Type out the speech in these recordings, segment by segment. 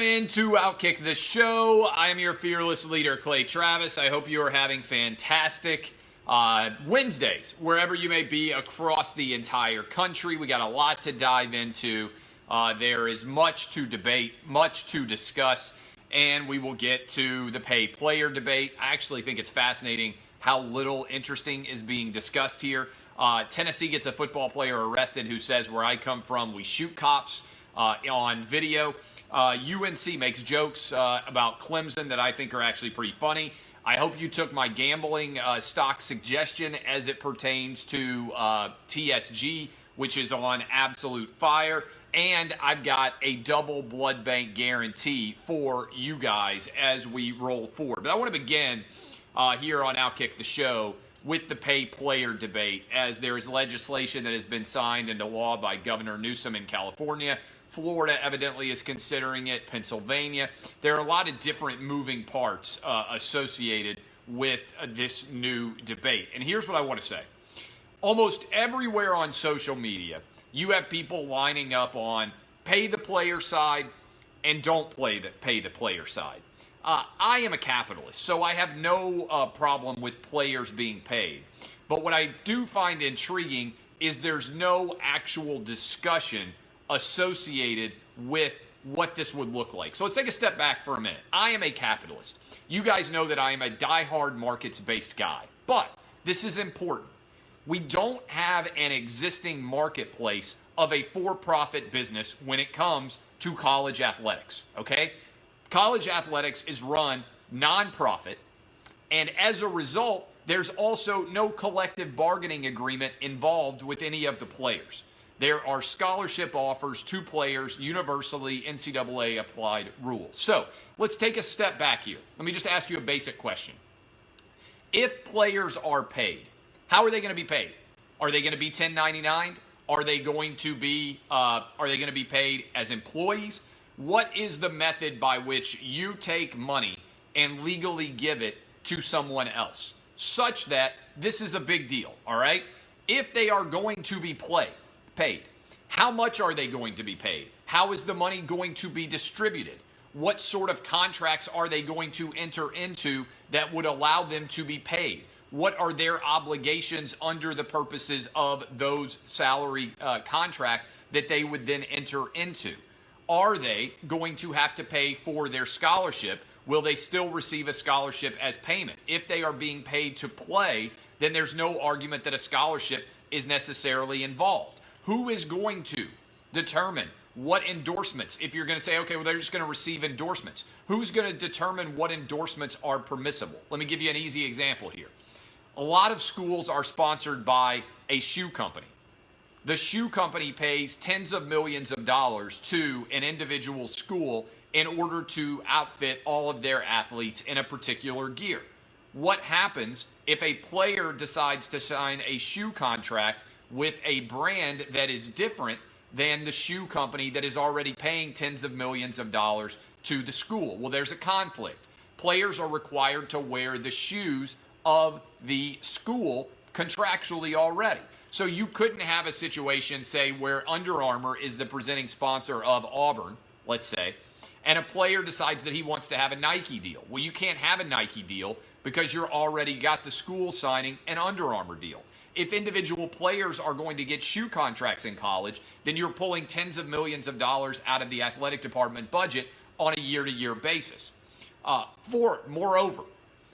Into Outkick the Show. I am your fearless leader, Clay Travis. I hope you are having fantastic Wednesdays, wherever you may be across the entire country. We got a lot to dive into. There is much to debate, much to discuss, and we will get to the pay player debate. I actually think it's fascinating how little interesting is being discussed here. Tennessee gets a football player arrested who says, "Where I come from, we shoot cops," on video. UNC makes jokes about Clemson that I think are actually pretty funny. I hope you took my gambling stock suggestion as it pertains to TSG, which is on absolute fire. And I've got a double blood bank guarantee for you guys as we roll forward. But I want to begin here on Outkick the Show with the pay player debate, as there is legislation that has been signed into law by Governor Newsom in California. Florida evidently is considering it, Pennsylvania. There are a lot of different moving parts associated with this new debate. And here's what I want to say. Almost everywhere on social media, you have people lining up on pay the player side and don't pay the player side. I am a capitalist, so I have no problem with players being paid. But what I do find intriguing is there's no actual discussion associated with what this would look like. So let's take a step back for a minute. I am a capitalist. You guys know that I am a diehard markets-based guy. But this is important. We don't have an existing marketplace of a for-profit business when it comes to college athletics, okay? College athletics is run nonprofit, and as a result, there's also no collective bargaining agreement involved with any of the players. There are scholarship offers to players, universally NCAA applied rules. So let's take a step back here. Let me just ask you a basic question. If players are paid, how are they going to be paid? Are they going to be 1099? Are they going to be paid as employees? What is the method by which you take money and legally give it to someone else, such that this is a big deal, all right? If they are going to be paid, how much are they going to be paid? How is the money going to be distributed? What sort of contracts are they going to enter into that would allow them to be paid? What are their obligations under the purposes of those salary contracts that they would then enter into? Are they going to have to pay for their scholarship? Will they still receive a scholarship as payment? If they are being paid to play, then there's no argument that a scholarship is necessarily involved. Who is going to determine what endorsements? If you're going to say, okay, well, they're just going to receive endorsements. Who's going to determine what endorsements are permissible? Let me give you an easy example here. A lot of schools are sponsored by a shoe company. The shoe company pays tens of millions of dollars to an individual school in order to outfit all of their athletes in a particular gear. What happens if a player decides to sign a shoe contract with a brand that is different than the shoe company that is already paying tens of millions of dollars to the school? Well, there's a conflict. Players are required to wear the shoes of the school contractually already. So you couldn't have a situation, say, where Under Armour is the presenting sponsor of Auburn, let's say, and a player decides that he wants to have a Nike deal. Well, you can't have a Nike deal because you're already got the school signing an Under Armour deal. If individual players are going to get shoe contracts in college, then you're pulling tens of millions of dollars out of the athletic department budget on a year-to-year basis. Moreover,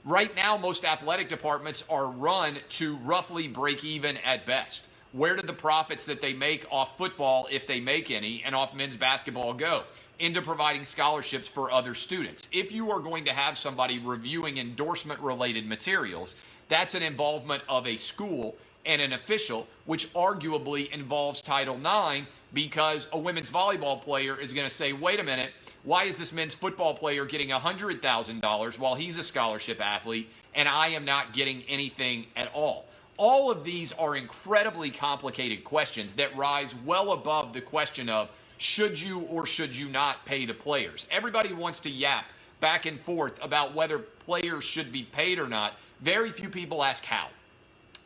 right now, most athletic departments are run to roughly break even at best. Where do the profits that they make off football, if they make any, and off men's basketball go? Into providing scholarships for other students. If you are going to have somebody reviewing endorsement-related materials, that's an involvement of a school and an official, which arguably involves Title IX, because a women's volleyball player is going to say, wait a minute, why is this men's football player getting $100,000 while he's a scholarship athlete and I am not getting anything at all? All of these are incredibly complicated questions that rise well above the question of should you or should you not pay the players. Everybody wants to yap back and forth about whether players should be paid or not. Very few people ask how.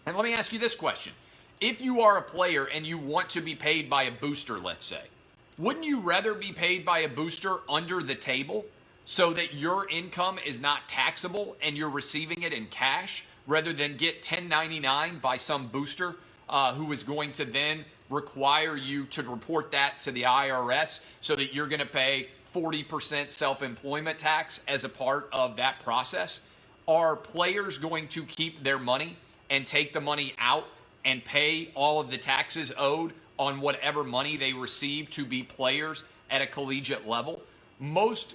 And let me ask you this question. If you are a player and you want to be paid by a booster, let's say, Wouldn't you rather be paid by a booster under the table so that your income is not taxable and you're receiving it in cash rather than get 1099 by some booster who is going to then require you to report that to the IRS so that you're going to pay 40% self-employment tax as a part of that process? Are players going to keep their money and take the money out and pay all of the taxes owed on whatever money they receive to be players at a collegiate level? Most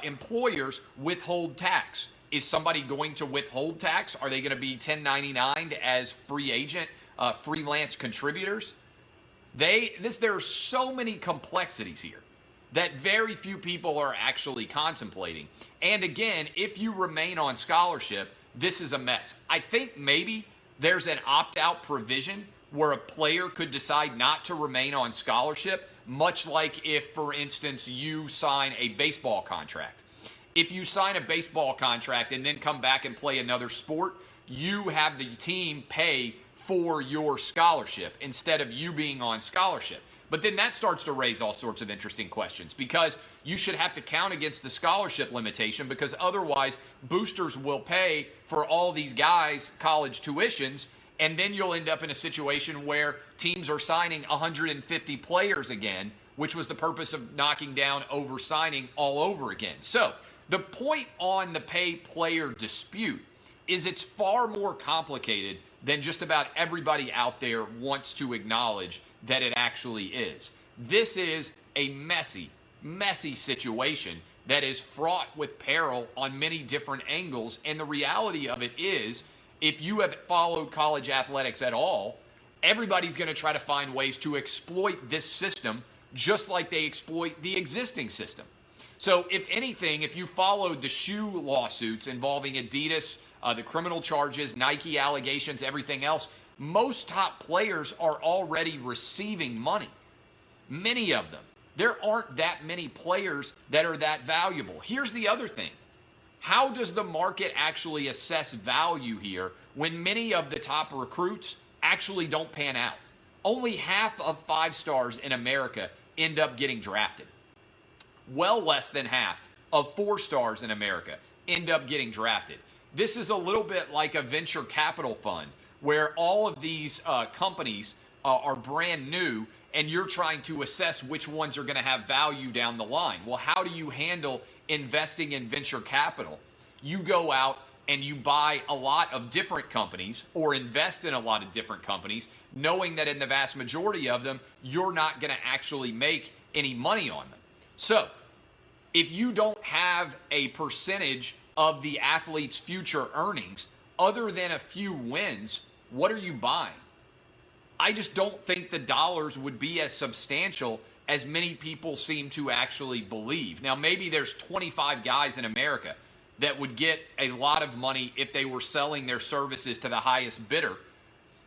employers withhold tax. Is somebody going to withhold tax? Are they going to be 1099'd as free agent, freelance contributors? There are so many complexities here that very few people are actually contemplating. And again, if you remain on scholarship, this is a mess. I think maybe there's an opt-out provision where a player could decide not to remain on scholarship, much like if, for instance, you sign a baseball contract. If you sign a baseball contract and then come back and play another sport, you have the team pay for your scholarship instead of you being on scholarship. But then that starts to raise all sorts of interesting questions because you should have to count against the scholarship limitation because otherwise boosters will pay for all these guys' college tuitions, and then you'll end up in a situation where teams are signing 150 players again, which was the purpose of knocking down over-signing all over again. So the point on the pay-player dispute is it's far more complicated than just about everybody out there wants to acknowledge that it actually is. This is a messy, messy situation that is fraught with peril on many different angles. And the reality of it is, if you have followed college athletics at all, everybody's going to try to find ways to exploit this system just like they exploit the existing system. So if anything, if you followed the shoe lawsuits involving Adidas, the criminal charges, Nike allegations, everything else, most top players are already receiving money. Many of them. There aren't that many players that are that valuable. Here's the other thing. How does the market actually assess value here when many of the top recruits actually don't pan out? Only half of 5 stars in America end up getting drafted. Well less than half of 4 stars in America end up getting drafted. This is a little bit like a venture capital fund where all of these companies are brand new and you're trying to assess which ones are going to have value down the line. Well, how do you handle investing in venture capital? You go out and you buy a lot of different companies or invest in a lot of different companies, knowing that in the vast majority of them, you're not going to actually make any money on them. So if you don't have a percentage of the athlete's future earnings, other than a few wins, what are you buying? I just don't think the dollars would be as substantial as many people seem to actually believe. Now, maybe there's 25 guys in America that would get a lot of money if they were selling their services to the highest bidder,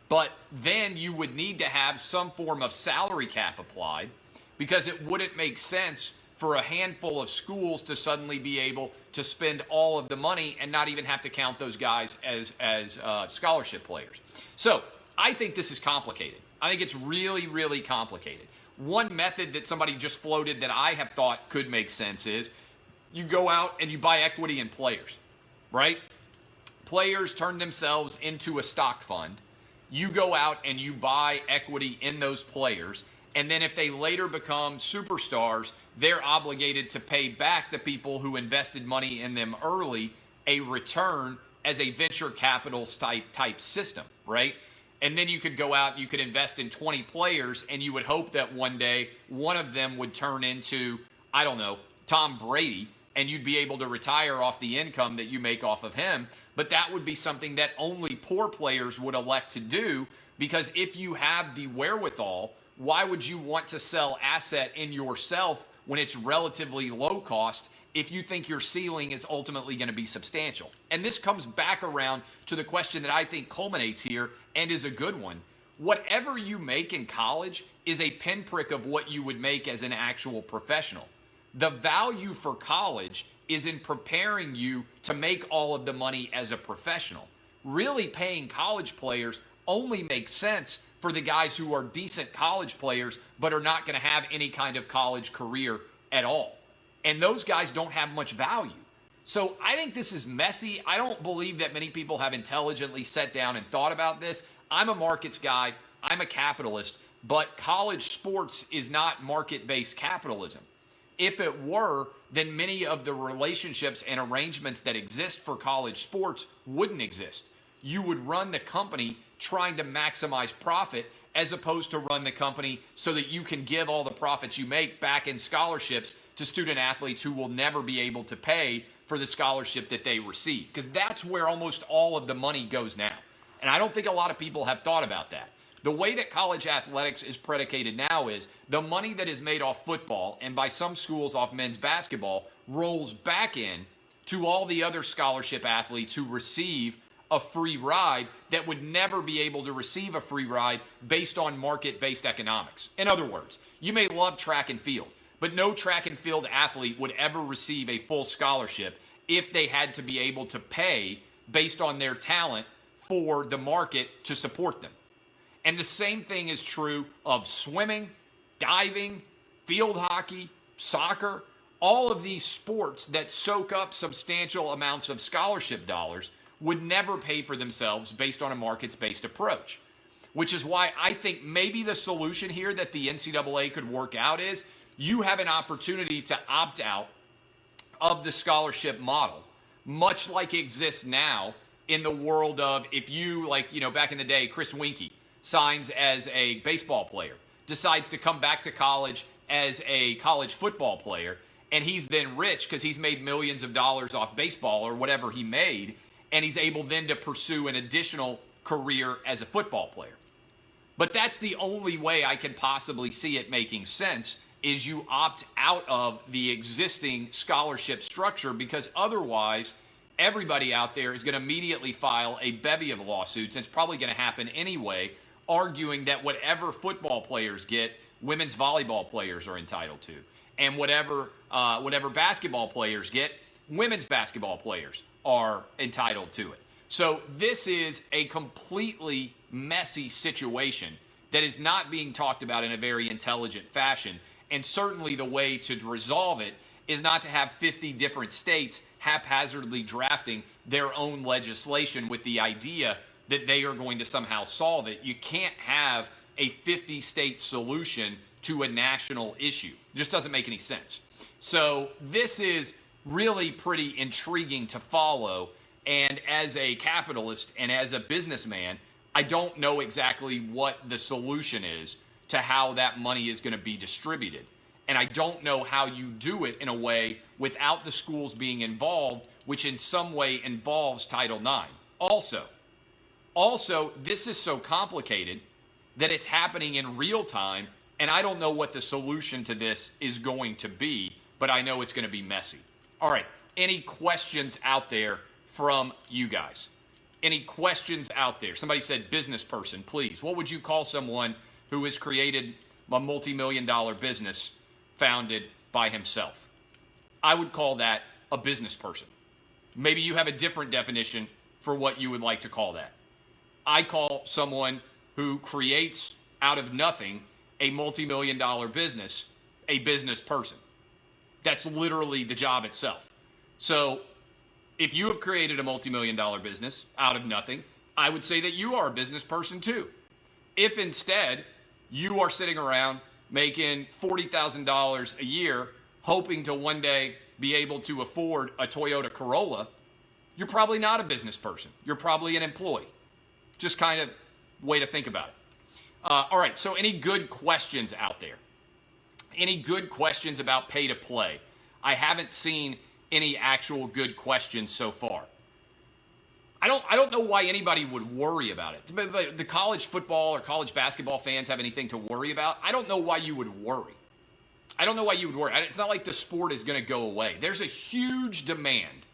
but then you would need to have some form of salary cap applied because it wouldn't make sense for a handful of schools to suddenly be able to spend all of the money and not even have to count those guys as scholarship players. So I think this is complicated. I think it's really, really complicated. One method that somebody just floated that I have thought could make sense is you go out and you buy equity in players, right? Players turn themselves into a stock fund. You go out and you buy equity in those players. And then if they later become superstars, they're obligated to pay back the people who invested money in them early a return as a venture capital type system, right? And then you could go out, you could invest in 20 players, and you would hope that one day one of them would turn into, I don't know, Tom Brady, and you'd be able to retire off the income that you make off of him. But that would be something that only poor players would elect to do, because if you have the wherewithal, why would you want to sell asset in yourself when it's relatively low cost if you think your ceiling is ultimately going to be substantial? And this comes back around to the question that I think culminates here and is a good one. Whatever you make in college is a pinprick of what you would make as an actual professional. The value for college is in preparing you to make all of the money as a professional. Really paying college players only make sense for the guys who are decent college players but are not going to have any kind of college career at all. And those guys don't have much value. So I think this is messy. I don't believe that many people have intelligently sat down and thought about this. I'm a markets guy. I'm a capitalist. But college sports is not market-based capitalism. If it were, then many of the relationships and arrangements that exist for college sports wouldn't exist. You would run the company trying to maximize profit as opposed to run the company so that you can give all the profits you make back in scholarships to student athletes who will never be able to pay for the scholarship that they receive. Because that's where almost all of the money goes now. And I don't think a lot of people have thought about that. The way that college athletics is predicated now is the money that is made off football and by some schools off men's basketball rolls back in to all the other scholarship athletes who receive a free ride that would never be able to receive a free ride based on market-based economics. In other words, you may love track and field, but no track and field athlete would ever receive a full scholarship if they had to be able to pay based on their talent for the market to support them. And the same thing is true of swimming, diving, field hockey, soccer, all of these sports that soak up substantial amounts of scholarship dollars would never pay for themselves based on a markets-based approach. Which is why I think maybe the solution here that the NCAA could work out is you have an opportunity to opt out of the scholarship model, much like exists now in the world of if you, back in the day, Chris Winkie signs as a baseball player, decides to come back to college as a college football player, and he's then rich because he's made millions of dollars off baseball or whatever he made, and he's able then to pursue an additional career as a football player. But that's the only way I can possibly see it making sense is you opt out of the existing scholarship structure, because otherwise everybody out there is going to immediately file a bevy of lawsuits, and it's probably going to happen anyway, arguing that whatever football players get, women's volleyball players are entitled to. And whatever basketball players get, women's basketball players are entitled to it. So this is a completely messy situation that is not being talked about in a very intelligent fashion. And certainly the way to resolve it is not to have 50 different states haphazardly drafting their own legislation with the idea that they are going to somehow solve it. You can't have a 50-state solution to a national issue. It just doesn't make any sense. So this is really pretty intriguing to follow. And as a capitalist and as a businessman, I don't know exactly what the solution is to how that money is going to be distributed. And I don't know how you do it in a way without the schools being involved, which in some way involves Title IX. Also, this is so complicated that it's happening in real time, and I don't know what the solution to this is going to be, but I know it's going to be messy. All right, any questions out there from you guys? Any questions out there? Somebody said business person, please. What would you call someone who has created a multi-million-dollar business founded by himself? I would call that a business person. Maybe you have a different definition for what you would like to call that. I call someone who creates out of nothing a multi-million-dollar business a business person. That's literally the job itself. So if you have created a multi-million-dollar business out of nothing, I would say that you are a business person too. If instead you are sitting around making $40,000 a year, hoping to one day be able to afford a Toyota Corolla, you're probably not a business person. You're probably an employee. Just kind of way to think about it. All right, so any good questions out there? Any good questions about pay to play? I haven't seen any actual good questions so far. I don't know why anybody would worry about it. But the college football or college basketball fans have anything to worry about. I don't know why you would worry. I don't know why you would worry. It's not like the sport is going to go away. There's a huge demand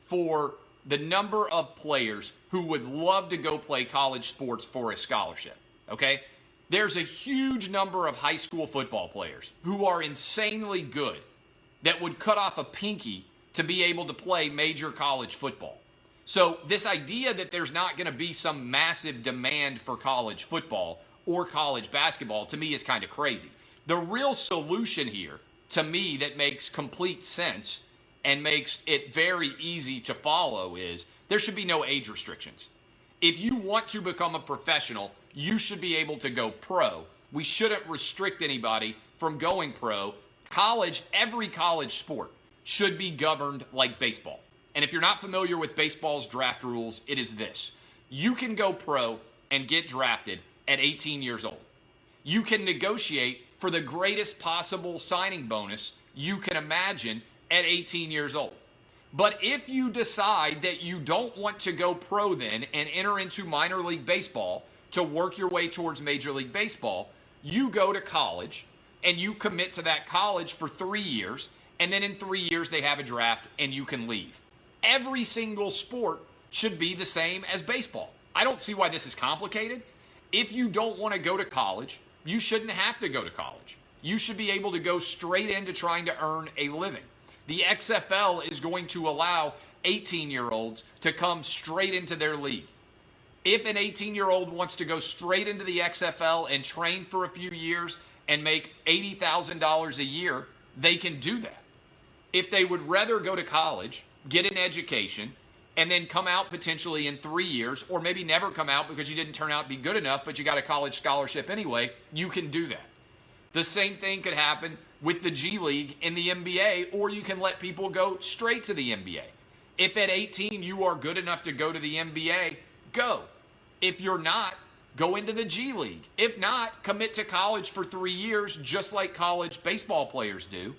for the number of players who would love to go play college sports for a scholarship, okay? There's a huge number of high school football players who are insanely good that would cut off a pinky to be able to play major college football. So this idea that there's not going to be some massive demand for college football or college basketball, to me, is kind of crazy. The real solution here, to me, that makes complete sense and makes it very easy to follow is there should be no age restrictions. If you want to become a professional, you should be able to go pro. We shouldn't restrict anybody from going pro. College, every college sport should be governed like baseball. And if you're not familiar with baseball's draft rules, it is this. You can go pro and get drafted at 18 years old. You can negotiate for the greatest possible signing bonus you can imagine at 18 years old. But if you decide that you don't want to go pro then and enter into minor league baseball to work your way towards Major League Baseball, you go to college and you commit to that college for 3 years, and then in 3 years they have a draft and you can leave. Every single sport should be the same as baseball. I don't see why this is complicated. If you don't want to go to college, you shouldn't have to go to college. You should be able to go straight into trying to earn a living. The XFL is going to allow 18-year-olds to come straight into their league. If an 18-year-old wants to go straight into the XFL and train for a few years and make $80,000 a year, they can do that. If they would rather go to college, get an education, and then come out potentially in 3 years, or maybe never come out because you didn't turn out to be good enough, but you got a college scholarship anyway, you can do that. The same thing could happen with the G League in the NBA, or you can let people go straight to the NBA. If at 18 you are good enough to go to the NBA, go. If you're not, go into the G League. If not, commit to college for 3 years, just like college baseball players do.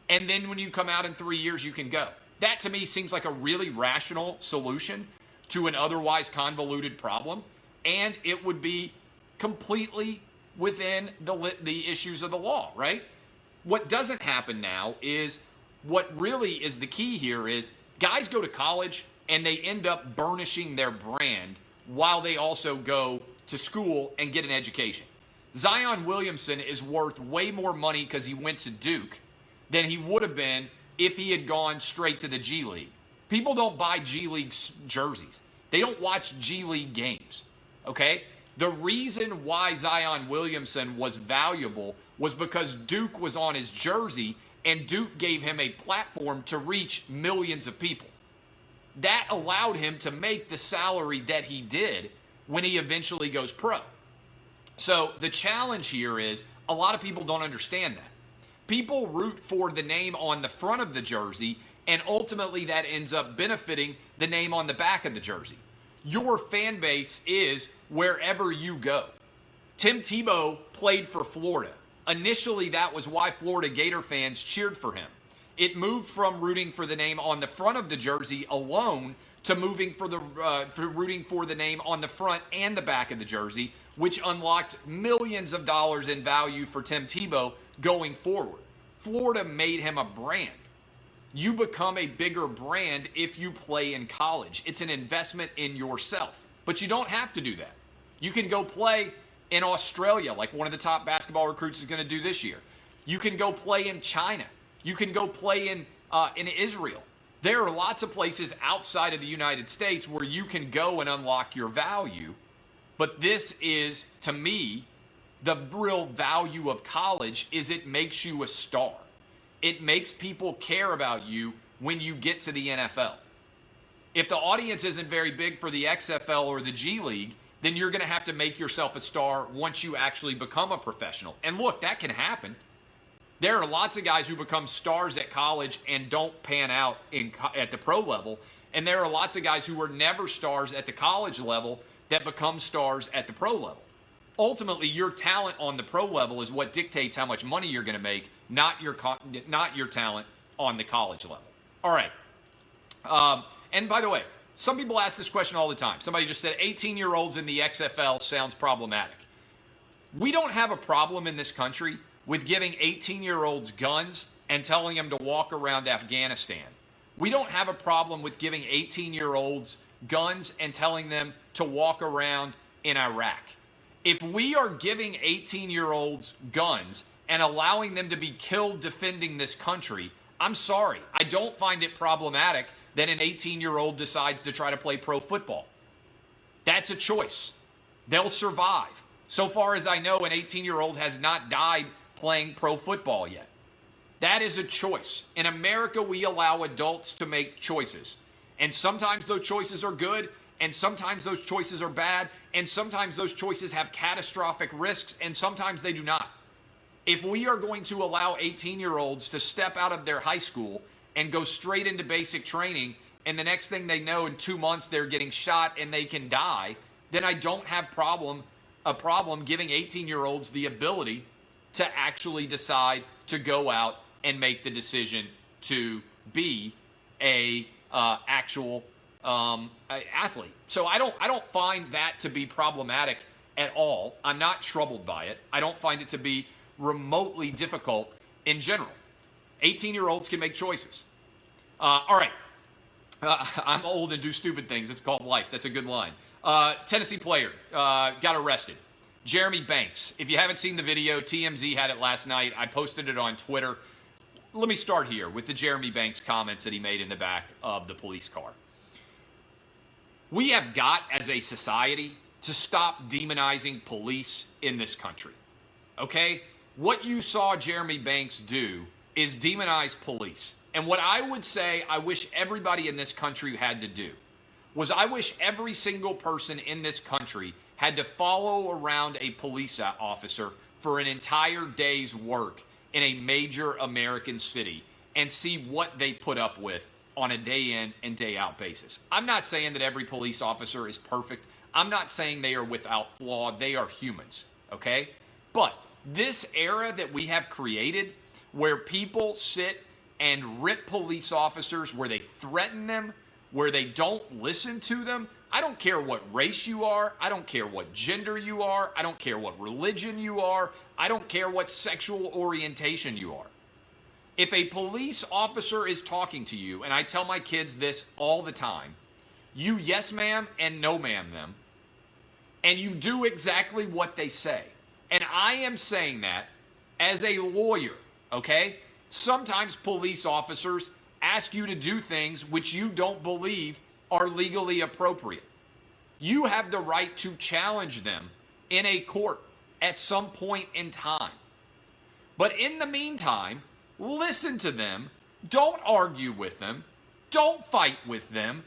And then when you come out in 3 years, you can go. That to me seems like a really rational solution to an otherwise convoluted problem. And it would be completely within the issues of the law, right? What doesn't happen now is, what really is the key here is, guys go to college and they end up burnishing their brand while they also go to school and get an education. Zion Williamson is worth way more money because he went to Duke than he would have been if he had gone straight to the G League. People don't buy G League jerseys. They don't watch G League games, okay? The reason why Zion Williamson was valuable was because Duke was on his jersey and Duke gave him a platform to reach millions of people. That allowed him to make the salary that he did when he eventually goes pro. So the challenge here is, a lot of people don't understand that. People root for the name on the front of the jersey, and ultimately that ends up benefiting the name on the back of the jersey. Your fan base is wherever you go. Tim Tebow played for Florida. Initially, that was why Florida Gator fans cheered for him. It moved from rooting for the name on the front of the jersey alone to moving for rooting for the name on the front and the back of the jersey, which unlocked millions of dollars in value for Tim Tebow going forward. Florida made him a brand. You become a bigger brand if you play in college. It's an investment in yourself. But you don't have to do that. You can go play in Australia, like one of the top basketball recruits is going to do this year. You can go play in China. You can go play in Israel. There are lots of places outside of the United States where you can go and unlock your value. But this is, to me, the real value of college is it makes you a star. It makes people care about you when you get to the NFL. If the audience isn't very big for the XFL or the G League, then you're going to have to make yourself a star once you actually become a professional. And look, that can happen. There are lots of guys who become stars at college and don't pan out at the pro level. And there are lots of guys who were never stars at the college level that become stars at the pro level. Ultimately, your talent on the pro level is what dictates how much money you're going to make, not your talent on the college level. All right. And by the way, some people ask this question all the time. Somebody just said 18-year-olds in the XFL sounds problematic. We don't have a problem in this country with giving 18-year-olds guns and telling them to walk around Afghanistan. We don't have a problem with giving 18-year-olds guns and telling them to walk around in Iraq. If we are giving 18-year-olds guns and allowing them to be killed defending this country, I'm sorry. I don't find it problematic than an 18-year-old decides to try to play pro football. That's a choice. They'll survive. So far as I know, an 18-year-old has not died playing pro football yet. That is a choice. In America, we allow adults to make choices. And sometimes those choices are good, and sometimes those choices are bad, and sometimes those choices have catastrophic risks, and sometimes they do not. If we are going to allow 18-year-olds to step out of their high school and go straight into basic training, and the next thing they know, in 2 months, they're getting shot and they can die, then I don't have a problem giving 18-year-olds the ability to actually decide to go out and make the decision to be a actual athlete. So I don't find that to be problematic at all. I'm not troubled by it. I don't find it to be remotely difficult in general. 18-year-olds can make choices. All right. I'm old and do stupid things. It's called life. That's a good line. Tennessee player got arrested. Jeremy Banks. If you haven't seen the video, TMZ had it last night. I posted it on Twitter. Let me start here with the Jeremy Banks comments that he made in the back of the police car. We have got, as a society, to stop demonizing police in this country. Okay? What you saw Jeremy Banks do is demonize police. And what I would say I wish everybody in this country had to do was I wish every single person in this country had to follow around a police officer for an entire day's work in a major American city and see what they put up with on a day in and day out basis. I'm not saying that every police officer is perfect. I'm not saying they are without flaw. They are humans, okay? But this era that we have created where people sit and rip police officers, where they threaten them, where they don't listen to them. I don't care what race you are. I don't care what gender you are. I don't care what religion you are. I don't care what sexual orientation you are. If a police officer is talking to you, and I tell my kids this all the time, you yes ma'am and no ma'am them, and you do exactly what they say. And I am saying that as a lawyer, okay? Sometimes police officers ask you to do things which you don't believe are legally appropriate. You have the right to challenge them in a court at some point in time. But in the meantime, listen to them. Don't argue with them. Don't fight with them.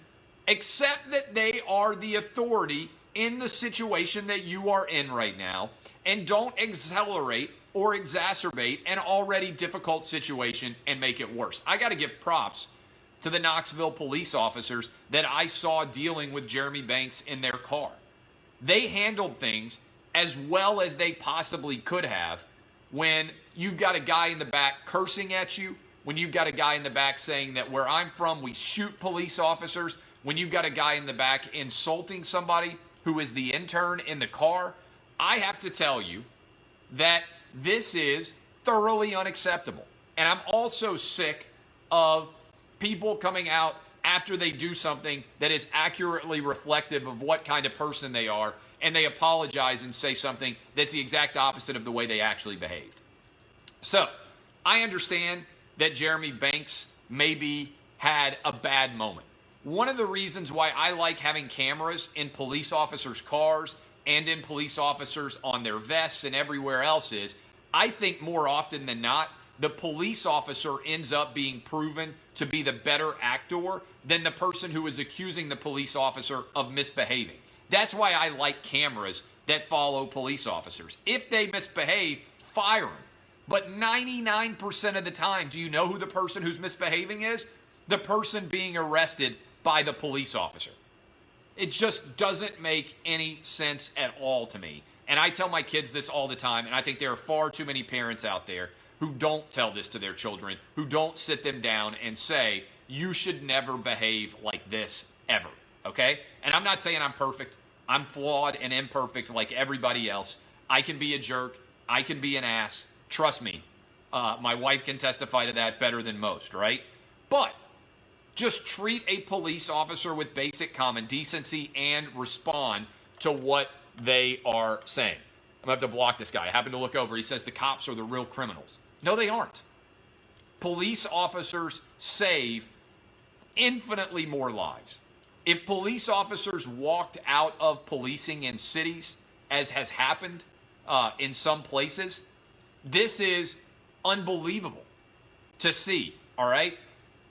Accept that they are the authority in the situation that you are in right now, and don't accelerate or exacerbate an already difficult situation and make it worse. I got to give props to the Knoxville police officers that I saw dealing with Jeremy Banks in their car. They handled things as well as they possibly could have when you've got a guy in the back cursing at you, when you've got a guy in the back saying that where I'm from, we shoot police officers, when you've got a guy in the back insulting somebody who is the intern in the car. I have to tell you that this is thoroughly unacceptable. And I'm also sick of people coming out after they do something that is accurately reflective of what kind of person they are, and they apologize and say something that's the exact opposite of the way they actually behaved. So, I understand that Jeremy Banks maybe had a bad moment. One of the reasons why I like having cameras in police officers' cars and in police officers on their vests and everywhere else is, I think more often than not, the police officer ends up being proven to be the better actor than the person who is accusing the police officer of misbehaving. That's why I like cameras that follow police officers. If they misbehave, fire them. But 99% of the time, do you know who the person who's misbehaving is? The person being arrested by the police officer. It just doesn't make any sense at all to me. And I tell my kids this all the time, and I think there are far too many parents out there who don't tell this to their children, who don't sit them down and say, you should never behave like this ever, okay? And I'm not saying I'm perfect. I'm flawed and imperfect like everybody else. I can be a jerk. I can be an ass. Trust me, my wife can testify to that better than most, right? But just treat a police officer with basic common decency and respond to what they are saying. I'm going to have to block this guy. I happen to look over. He says the cops are the real criminals. No, they aren't. Police officers save infinitely more lives. If police officers walked out of policing in cities, as has happened in some places, this is unbelievable to see, all right?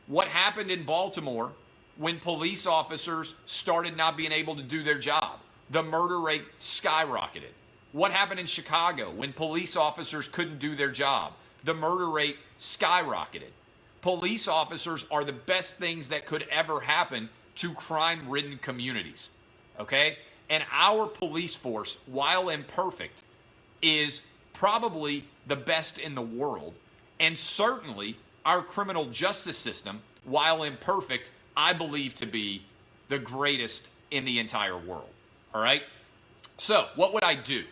What happened in Baltimore when police officers started not being able to do their job? The murder rate skyrocketed. What happened in Chicago when police officers couldn't do their job? The murder rate skyrocketed. Police officers are the best things that could ever happen to crime-ridden communities, okay? And our police force, while imperfect, is probably the best in the world. And certainly our criminal justice system, while imperfect, I believe to be the greatest in the entire world, all right? So what would I do?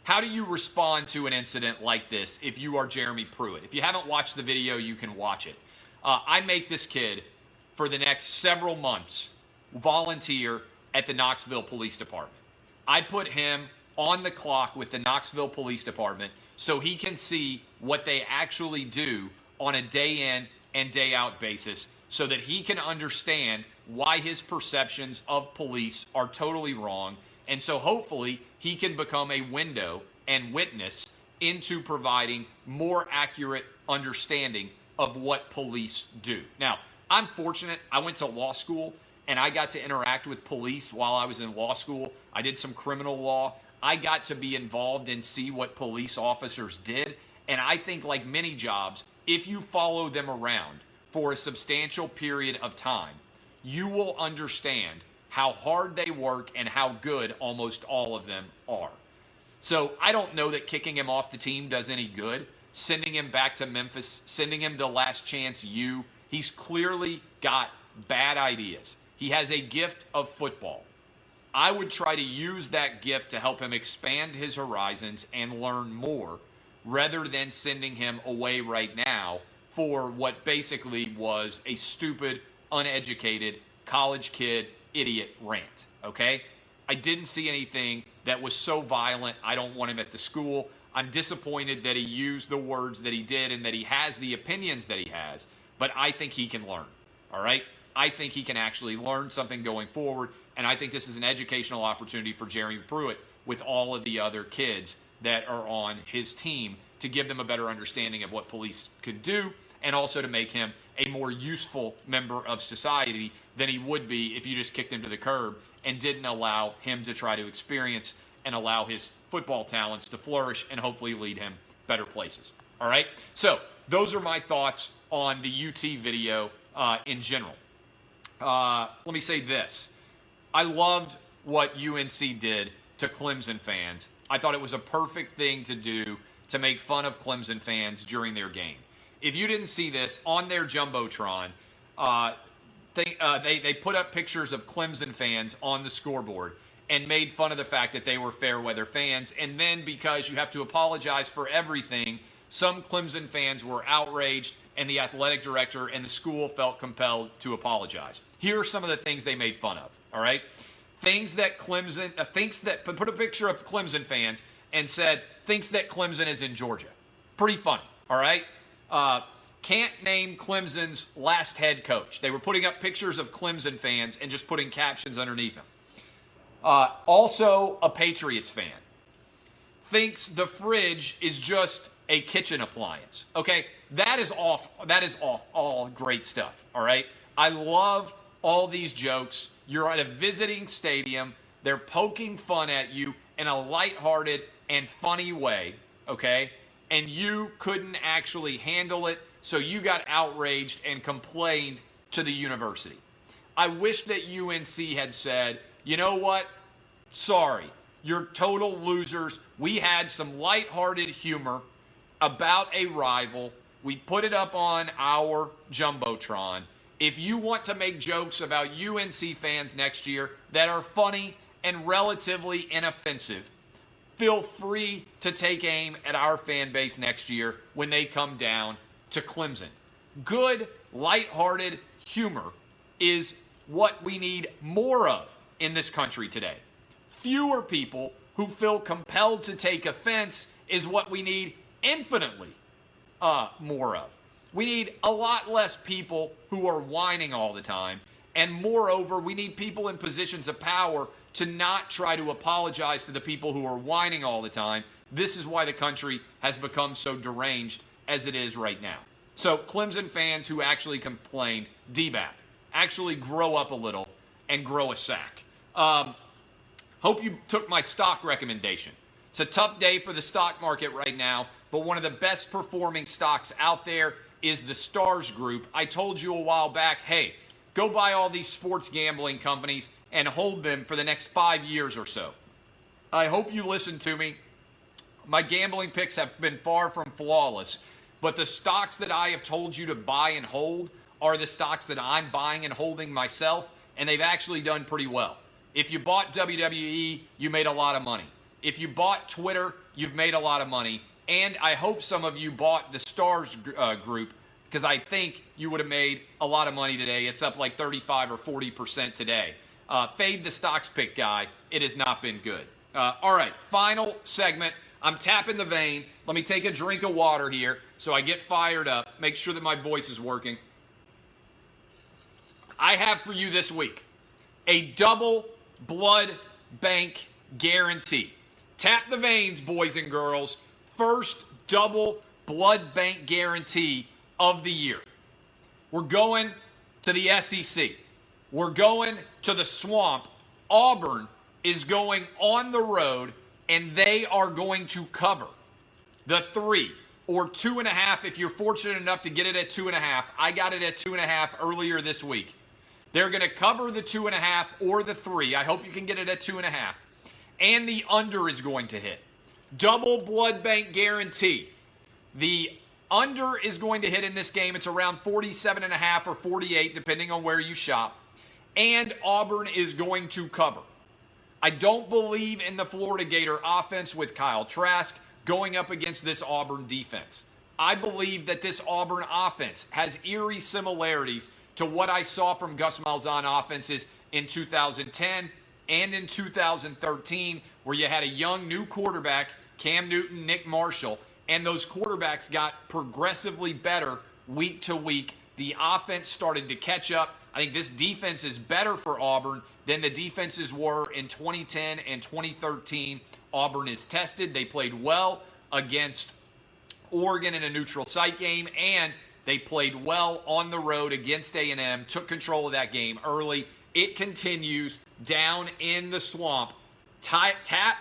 How do you respond to an incident like this if you are Jeremy Pruitt? If you haven't watched the video, you can watch it. I make this kid, for the next several months, volunteer at the Knoxville Police Department. I put him on the clock with the Knoxville Police Department so he can see what they actually do on a day in and day out basis, so that he can understand why his perceptions of police are totally wrong. And so hopefully he can become a window and witness into providing more accurate understanding of what police do. Now, I'm fortunate. I went to law school and I got to interact with police while I was in law school. I did some criminal law. I got to be involved and see what police officers did. And I think, like many jobs, if you follow them around for a substantial period of time, you will understand how hard they work and how good almost all of them are. So I don't know that kicking him off the team does any good. Sending him back to Memphis, sending him to Last Chance U, he's clearly got bad ideas. He has a gift of football. I would try to use that gift to help him expand his horizons and learn more, rather than sending him away right now for what basically was a stupid, uneducated, college kid, idiot rant, okay? I didn't see anything that was so violent. I don't want him at the school. I'm disappointed that he used the words that he did and that he has the opinions that he has, but I think he can learn, all right? I think he can actually learn something going forward, and I think this is an educational opportunity for Jeremy Pruitt with all of the other kids that are on his team, to give them a better understanding of what police could do, and also to make him a more useful member of society than he would be if you just kicked him to the curb and didn't allow him to try to experience and allow his football talents to flourish and hopefully lead him better places. All right? So those are my thoughts on the UT video in general. Let me say this. I loved what UNC did to Clemson fans. I thought it was a perfect thing to do to make fun of Clemson fans during their game. If you didn't see this, on their Jumbotron, they put up pictures of Clemson fans on the scoreboard and made fun of the fact that they were fair weather fans. And then, because you have to apologize for everything, some Clemson fans were outraged, and the athletic director and the school felt compelled to apologize. Here are some of the things they made fun of, all right? Things that Clemson, put a picture of Clemson fans and said, thinks that Clemson is in Georgia. Pretty funny, all right? Can't name Clemson's last head coach. They were putting up pictures of Clemson fans and just putting captions underneath them. Also, a Patriots fan thinks the fridge is just a kitchen appliance. Okay, that is all great stuff, all right? I love all these jokes. You're at a visiting stadium. They're poking fun at you in a lighthearted and funny way, okay? And you couldn't actually handle it, so you got outraged and complained to the university. I wish that UNC had said, you know what? Sorry, you're total losers. We had some lighthearted humor about a rival. We put it up on our Jumbotron. If you want to make jokes about UNC fans next year that are funny and relatively inoffensive, feel free to take aim at our fan base next year when they come down to Clemson. Good, lighthearted humor is what we need more of in this country today. Fewer people who feel compelled to take offense is what we need infinitely more of. We need a lot less people who are whining all the time. And moreover, we need people in positions of power to not try to apologize to the people who are whining all the time. This is why the country has become so deranged as it is right now. So Clemson fans who actually complained, DBAP, actually grow up a little and grow a sack. Hope you took my stock recommendation. It's a tough day for the stock market right now, but one of the best performing stocks out there is the Stars Group. I told you a while back, hey, go buy all these sports gambling companies and hold them for the next 5 years or so. I hope you listened to me. My gambling picks have been far from flawless, but the stocks that I have told you to buy and hold are the stocks that I'm buying and holding myself, and they've actually done pretty well. If you bought WWE, you made a lot of money. If you bought Twitter, you've made a lot of money. And I hope some of you bought the Stars Group, because I think you would have made a lot of money today. It's up like 35 or 40% today. Fade the stocks pick guy. It has not been good. All right, final segment. I'm tapping the vein. Let me take a drink of water here so I get fired up. Make sure that my voice is working. I have for you this week a double blood bank guarantee. Tap the veins, boys and girls. First double blood bank guarantee of the year. We're going to the SEC. We're going to the swamp. Auburn is going on the road, and they are going to cover the 3 or 2.5 if you're fortunate enough to get it at 2.5. I got it at 2.5 earlier this week. They're going to cover the 2.5 or the 3. I hope you can get it at 2.5. And the under is going to hit. Double blood bank guarantee. The under is going to hit in this game. It's around 47.5 or 48, depending on where you shop. And Auburn is going to cover. I don't believe in the Florida Gator offense with Kyle Trask going up against this Auburn defense. I believe that this Auburn offense has eerie similarities to what I saw from Gus Malzahn offenses in 2010 and in 2013, where you had a young new quarterback, Cam Newton, Nick Marshall, and those quarterbacks got progressively better week to week. The offense started to catch up. I think this defense is better for Auburn than the defenses were in 2010 and 2013. Auburn is tested. They played well against Oregon in a neutral site game, and they played well on the road against A&M, took control of that game early. It continues down in the swamp. Tap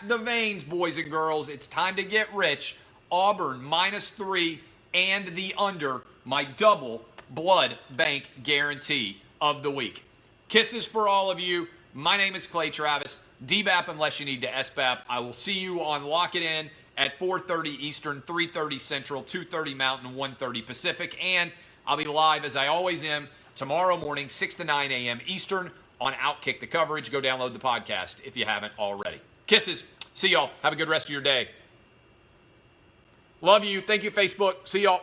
the veins, boys and girls. It's time to get rich. Auburn -3 and the under, my double blood bank guarantee of the week. Kisses for all of you. My name is Clay Travis. DBAP unless you need to SBAP. I will see you on Lock It In at 4:30 Eastern, 3:30 Central, 2:30 Mountain, 1:30 Pacific. And I'll be live, as I always am, tomorrow morning, 6 to 9 a.m. Eastern on Outkick the Coverage. Go download the podcast if you haven't already. Kisses. See y'all. Have a good rest of your day. Love you. Thank you, Facebook. See y'all.